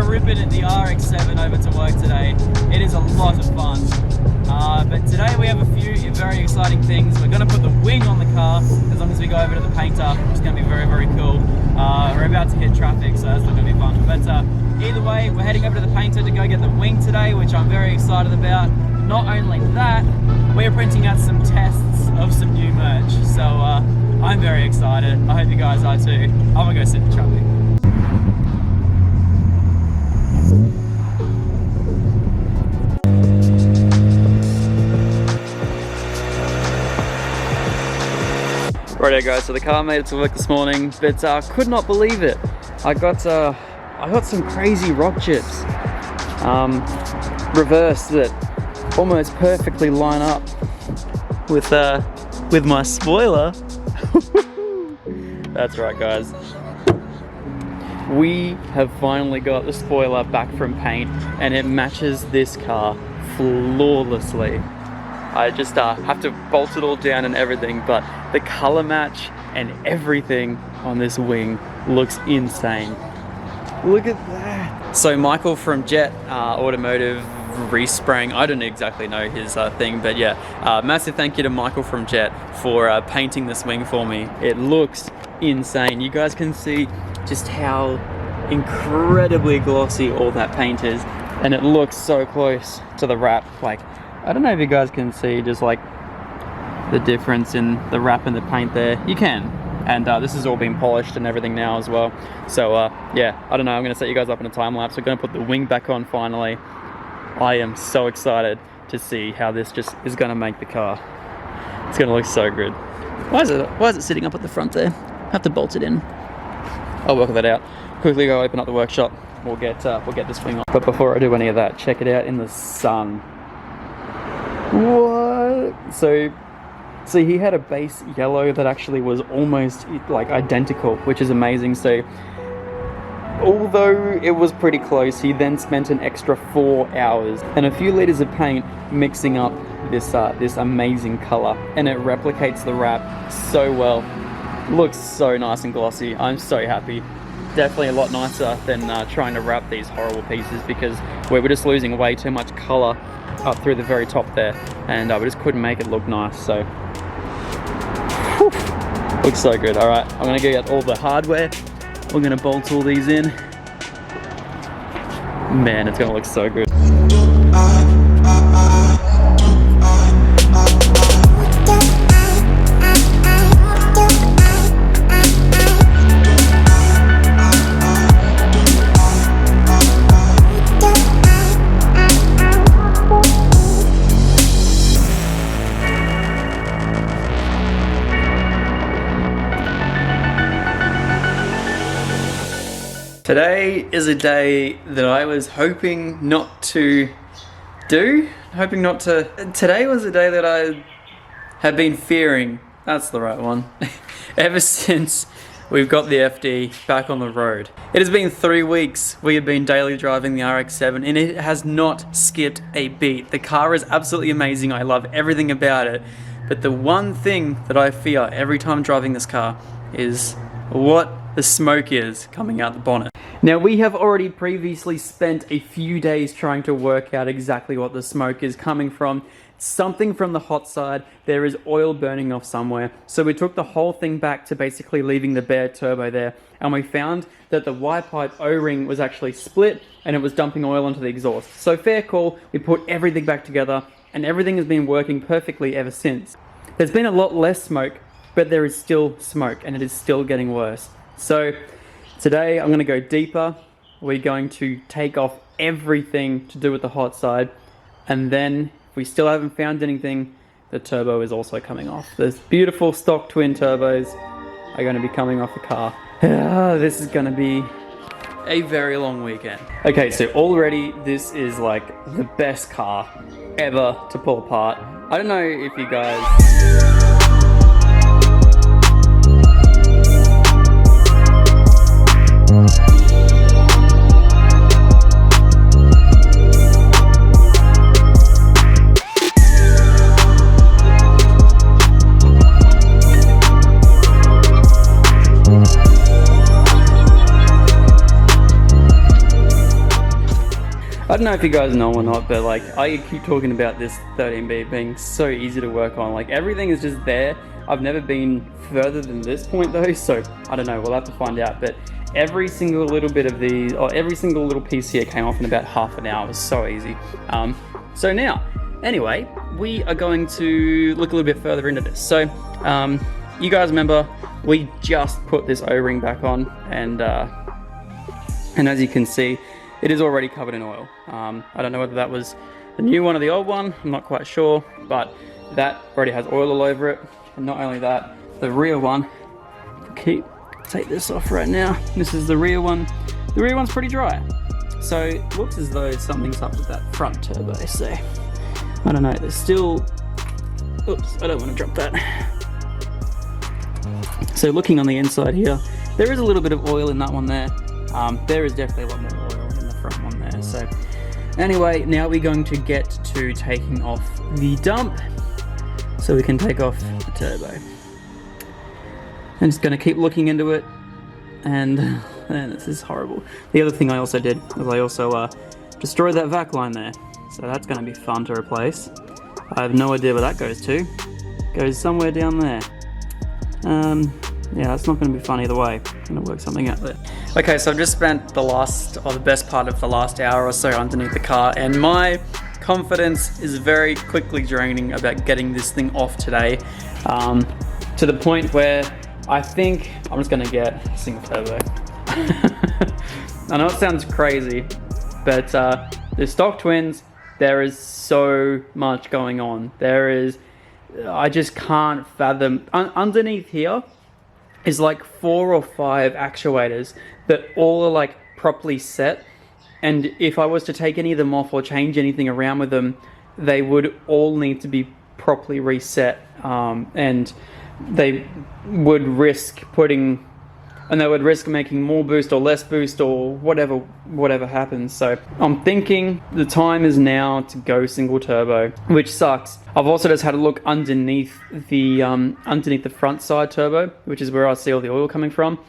ripping at the RX7 over to work today. It is a lot of fun. But today we have a few very exciting things. We're going to put the wing on the car as long as we go over to the painter, which is going to be very, very cool. We're about to hit traffic, so that's not going to be fun. But either way, we're heading over to the painter to go get the wing today, which I'm very excited about. Not only that, we're printing out some tests of some new merch. So I'm very excited. I hope you guys are too. I'm going to go sit in traffic. Righto guys, so the car made it to work this morning, but could not believe it. I got some crazy rock chips, reversed that almost perfectly line up with my spoiler. That's right guys. We have finally got the spoiler back from paint and it matches this car flawlessly. I just have to bolt it all down and everything, but the color match and everything on this wing looks insane. Look at that. So Michael from Jet Automotive Respraying, I don't exactly know his thing, but yeah, massive thank you to Michael from Jet for painting this wing for me. It looks insane. You guys can see just how incredibly glossy all that paint is, and it looks so close to the wrap. Like, I don't know if you guys can see just like the difference in the wrap and the paint there. You can. And this has all been polished and everything now as well. So yeah, I don't know, I'm going to set you guys up in a time lapse. We're going to put the wing back on finally. I am so excited to see how this just is going to make the car. It's going to look so good. Why is it sitting up at the front there? I have to bolt it in. I'll work that out. Quickly go open up the workshop. We'll get this wing on. But before I do any of that, check it out in the sun. What? So he had a base yellow that actually was almost like identical, which is amazing. So although it was pretty close, he then spent an extra 4 hours and a few liters of paint mixing up this amazing color, and it replicates the wrap so well. Looks so nice and glossy. I'm so happy. Definitely a lot nicer than trying to wrap these horrible pieces, because we were just losing way too much color up through the very top there, and we just couldn't make it look nice. So whew, looks so good. All right, I'm gonna get all the hardware. We're gonna bolt all these in. Man, it's gonna look so good. Today is a day that I was hoping not to do. Today was a day that I have been fearing. That's the right one. Ever since we've got the FD back on the road. It has been 3 weeks we have been daily driving the RX-7 and it has not skipped a beat. The car is absolutely amazing. I love everything about it. But the one thing that I fear every time driving this car is what the smoke is coming out the bonnet. Now, we have already previously spent a few days trying to work out exactly what the smoke is coming from. something from the hot side, there is oil burning off somewhere. So we took the whole thing back to basically leaving the bare turbo there, and we found that the Y pipe O-ring was actually split and it was dumping oil onto the exhaust. So fair call, we put everything back together and everything has been working perfectly ever since. There's been a lot less smoke, but there is still smoke and it is still getting worse. So today I'm going to go deeper. We're going to take off everything to do with the hot side, and then if we still haven't found anything, the turbo is also coming off. Those beautiful stock twin turbos are going to be coming off the car. This is going to be a very long weekend. Okay, so already this is like the best car ever to pull apart. I don't know if you guys... I don't know if you guys know or not, but like I keep talking about this 13B being so easy to work on. Like everything is just there. I've never been further than this point though, so I don't know, we'll have to find out. But every single little bit of these, or every single little piece here came off in about half an hour. It was so easy. So now, anyway, we are going to look a little bit further into this. So you guys remember, we just put this O-ring back on, and as you can see, it is already covered in oil. I don't know whether that was the new one or the old one, I'm not quite sure, but that already has oil all over it. And not only that, the rear one, take this off right now. This is the rear one. The rear one's pretty dry. So it looks as though something's up with that front turbo, so I don't know, there's still, oops, I don't want to drop that. So looking on the inside here, there is a little bit of oil in that one there. There is definitely a lot more oil in the front one there. So anyway, now we're going to get to taking off the dump so we can take off the turbo. I'm just going to keep looking into it, and man, this is horrible. The other thing I also did was I also destroyed that vac line there, so that's going to be fun to replace. I have no idea where that goes to. It goes somewhere down there. Yeah, it's not going to be fun either way. I'm going to work something out there. Okay, so I've just spent the best part of the last hour or so underneath the car, and my confidence is very quickly draining about getting this thing off today, to the point where I think I'm just going to get a single turbo. I know it sounds crazy, but the stock twins, there is so much going on. I just can't fathom. Underneath here is like 4 or 5 actuators that all are like properly set, and if I was to take any of them off or change anything around with them, they would all need to be properly reset, and they would risk making more boost or less boost or whatever happens. So I'm thinking the time is now to go single turbo, which sucks. I've also just had a look underneath the front side turbo, which is where I see all the oil coming from,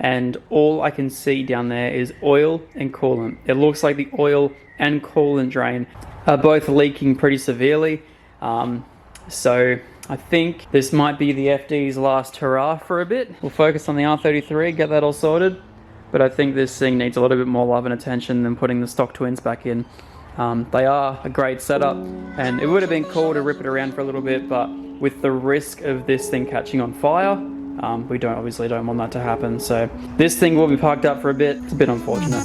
and all I can see down there is oil and coolant. It looks like the oil and coolant drain are both leaking pretty severely. So I think this might be the FD's last hurrah for a bit. We'll focus on the R33, get that all sorted. But I think this thing needs a little bit more love and attention than putting the stock twins back in. They are a great setup, and it would have been cool to rip it around for a little bit, but with the risk of this thing catching on fire, we obviously don't want that to happen. So this thing will be parked up for a bit. It's a bit unfortunate.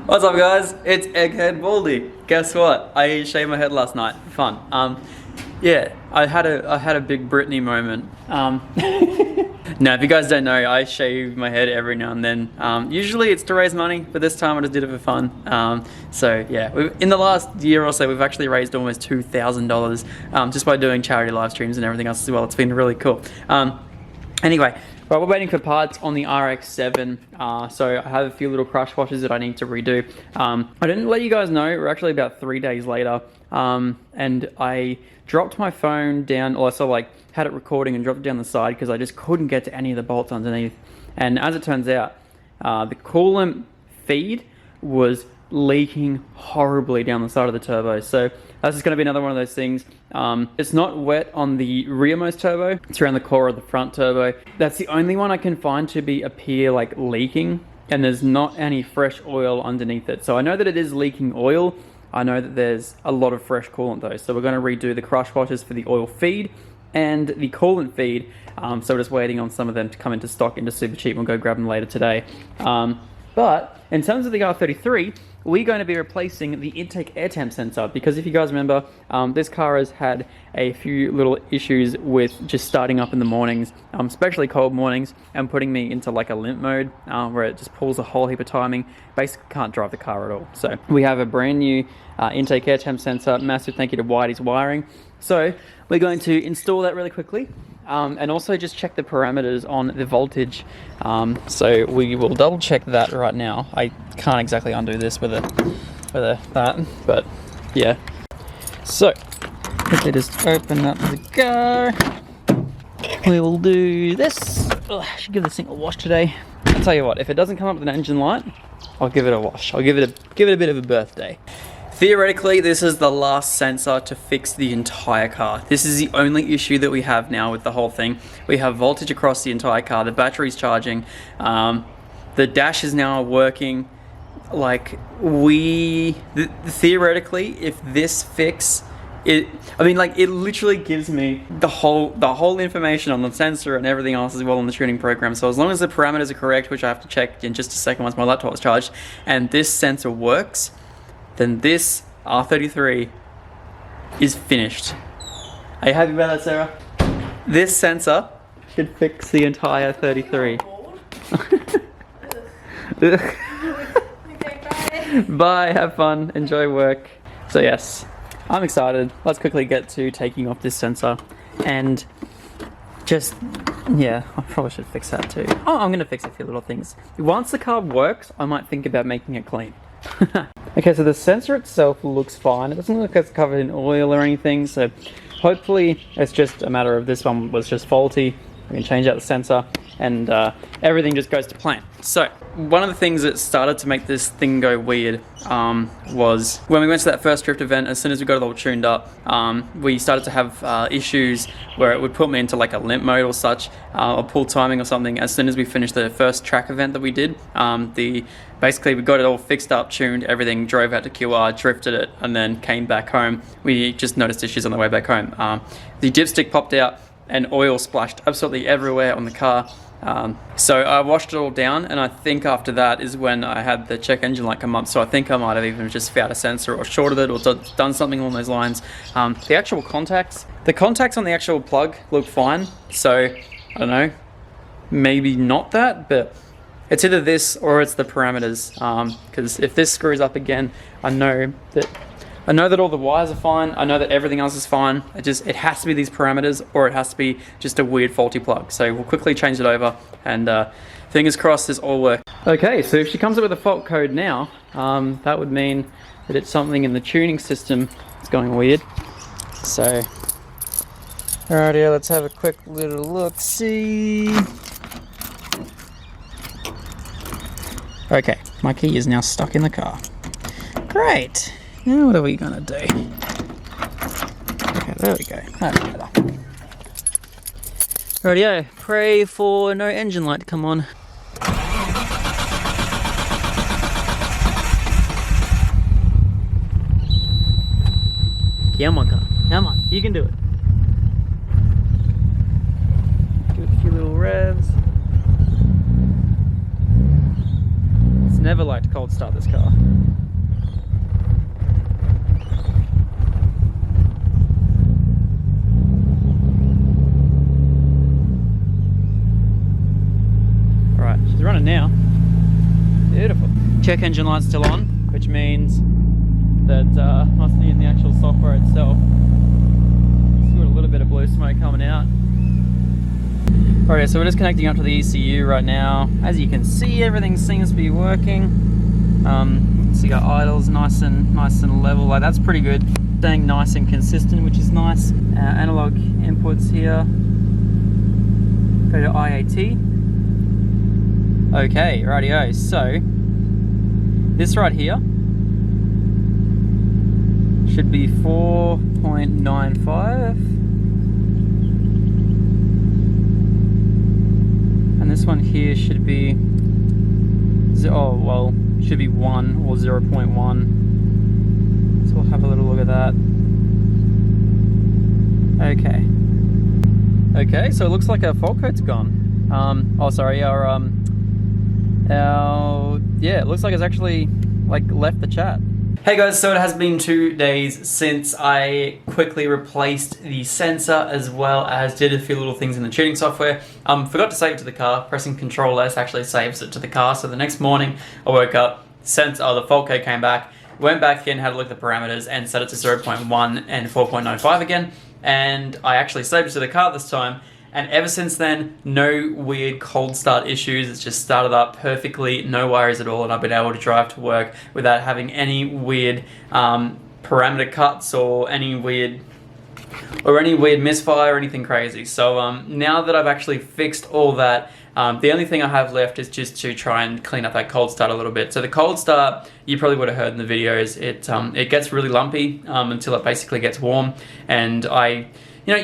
What's up guys, it's Egghead Baldy. Guess what? I shaved my head last night. Fun. Yeah, I had a big Britney moment. Now, if you guys don't know, I shave my head every now and then. Usually it's to raise money, but this time I just did it for fun. So yeah, in the last year or so, we've actually raised almost $2,000 just by doing charity live streams and everything else as well. It's been really cool. Anyway, But we're waiting for parts on the RX7, so I have a few little crush washers that I need to redo. I didn't let you guys know, we're actually about 3 days later, and I dropped my phone down, also like had it recording and dropped it down the side because I just couldn't get to any of the bolts underneath. And as it turns out, the coolant feed was leaking horribly down the side of the turbo. So that's just going to be another one of those things. It's not wet on the rearmost turbo, it's around the core of the front turbo. That's the only one I can find to appear like leaking, and there's not any fresh oil underneath it. So I know that it is leaking oil. I know that there's a lot of fresh coolant though. So we're going to redo the crush washers for the oil feed and the coolant feed. So we're just waiting on some of them to come into stock into Super Cheap. We'll go grab them later today. But in terms of the R33, we're going to be replacing the intake air temp sensor, because if you guys remember, this car has had a few little issues with just starting up in the mornings, especially cold mornings, and putting me into like a limp mode where it just pulls a whole heap of timing. Basically can't drive the car at all. So we have a brand new intake air temp sensor. Massive thank you to Whitey's Wiring. So we're going to install that really quickly. And also just check the parameters on the voltage. So we will double check that right now. I can't exactly undo this with that, but yeah. So quickly just open up the car. We will do this. I should give this thing a wash today. I'll tell you what, if it doesn't come up with an engine light, I'll give it a wash. I'll give it a bit of a birthday. Theoretically, this is the last sensor to fix the entire car. This is the only issue that we have now with the whole thing. We have voltage across the entire car, the battery's charging, the dash is now working. Like, theoretically, if this fix, it literally gives me the whole information on the sensor and everything else as well on the tuning program. So as long as the parameters are correct, which I have to check in just a second once my laptop is charged, and this sensor works, then this R33 is finished. Are you happy about that, Sarah? This sensor should fix the entire 33. Bye, have fun, enjoy work. So yes, I'm excited. Let's quickly get to taking off this sensor and just, yeah, I probably should fix that too. Oh, I'm gonna fix a few little things. Once the car works, I might think about making it clean. Okay, so the sensor itself looks fine. It doesn't look like it's covered in oil or anything, so hopefully it's just a matter of this one was just faulty. We can change out the sensor and everything just goes to plan. So one of the things that started to make this thing go weird was when we went to that first drift event. As soon as we got it all tuned up, we started to have issues where it would put me into like a limp mode or such, or pull timing or something. As soon as we finished the first track event that we did, basically we got it all fixed up, tuned, everything, drove out to QR, drifted it, and then came back home. We just noticed issues on the way back home. The dipstick popped out and oil splashed absolutely everywhere on the car. So I washed it all down, and I think after that is when I had the check engine light come up. So I think I might have even just found a sensor or shorted it or done something along those lines. The actual contacts on the actual plug look fine. So I don't know, maybe not that, but it's either this or it's the parameters. Because if this screws up again, I know that all the wires are fine. I know that everything else is fine. It has to be these parameters, or it has to be just a weird faulty plug. So we'll quickly change it over, and fingers crossed this all works. Okay, so if she comes up with a fault code now, that would mean that it's something in the tuning system that's going weird. So, alrighty, let's have a quick little look. See. Okay, my key is now stuck in the car. Great. Now what are we gonna do? Okay, there we go. That's better. Rightio, pray for no engine light to come on. Come on, car. Come on, you can do it. Give it a few little revs. It's never liked to cold start this car. It's running now. Beautiful. Check engine light's still on, which means that must be in the actual software itself. It's got a little bit of blue smoke coming out. Right, so we're just connecting up to the ECU right now. As you can see, everything seems to be working. So you got idles nice and level. Like, that's pretty good. Staying nice and consistent, which is nice. Analog inputs here. Go to IAT. Okay, rightio. So this right here should be 4.95. And this one here should be, should be 1 or 0.1. So we'll have a little look at that. Okay, so it looks like our fault code's gone. Yeah, it looks like it's actually left the chat. Hey guys, so it has been 2 days since I quickly replaced the sensor as well as did a few little things in the tuning software. Forgot to save it to the car. Pressing Control S actually saves it to the car. So the next morning I woke up, the fault code came back, went back in, had a look at the parameters and set it to 0.1 and 4.95 again. And I actually saved it to the car this time. And ever since then, no weird cold start issues. It's just started up perfectly, no worries at all, and I've been able to drive to work without having any weird parameter cuts or any weird misfire or anything crazy. So now that I've actually fixed all that, the only thing I have left is just to try and clean up that cold start a little bit. So the cold start, you probably would have heard in the videos, it gets really lumpy until it basically gets warm, and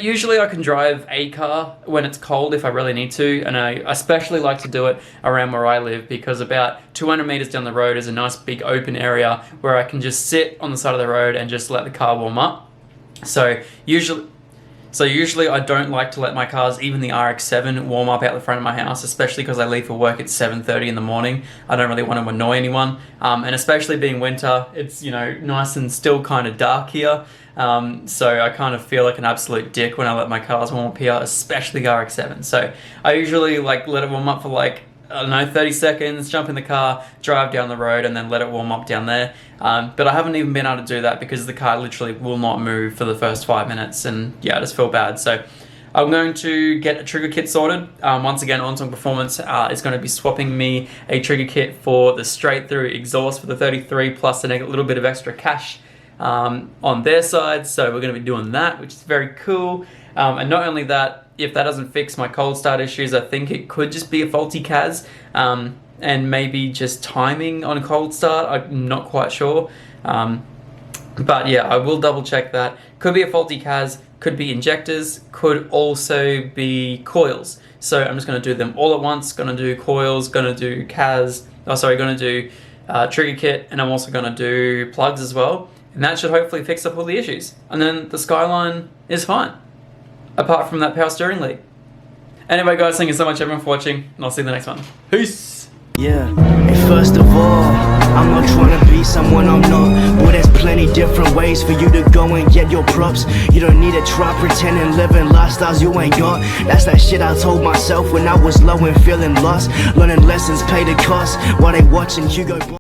usually I can drive a car when it's cold if I really need to, and I especially like to do it around where I live because about 200 meters down the road is a nice big open area where I can just sit on the side of the road and just let the car warm up. So usually I don't like to let my cars, even the RX7, warm up out the front of my house, especially because I leave for work at 7:30 in the morning. I don't really want to annoy anyone, and especially being winter, it's nice and still kind of dark here. So I kind of feel like an absolute dick when I let my cars warm up here, especially the RX7. So I usually let it warm up for 30 seconds, jump in the car, drive down the road, and then let it warm up down there. But I haven't even been able to do that because the car literally will not move for the first 5 minutes, and yeah, I just feel bad. So I'm going to get a trigger kit sorted. Once again, OnSong Performance is going to be swapping me a trigger kit for the straight through exhaust for the 33, plus a little bit of extra cash on their side. So we're going to be doing that, which is very cool. And not only that, if that doesn't fix my cold start issues, I think it could just be a faulty CAS, and maybe just timing on a cold start. I'm not quite sure. But yeah, I will double check that. Could be a faulty CAS, could be injectors, could also be coils. So I'm just going to do them all at once. Going to do coils, going to do CAS, going to do trigger kit, and I'm also going to do plugs as well. And that should hopefully fix up all the issues. And then the Skyline is fine, apart from that power steering lead. Anyway guys, thank you so much everyone for watching, and I'll see you in the next one. Peace! Yeah, and first of all, I'm not trying to be someone I'm not. Well, there's plenty different ways for you to go and get your props. You don't need to try pretending living lifestyles you ain't got. That's that shit I told myself when I was low and feeling lost. Learning lessons pay the cost while they watching you go.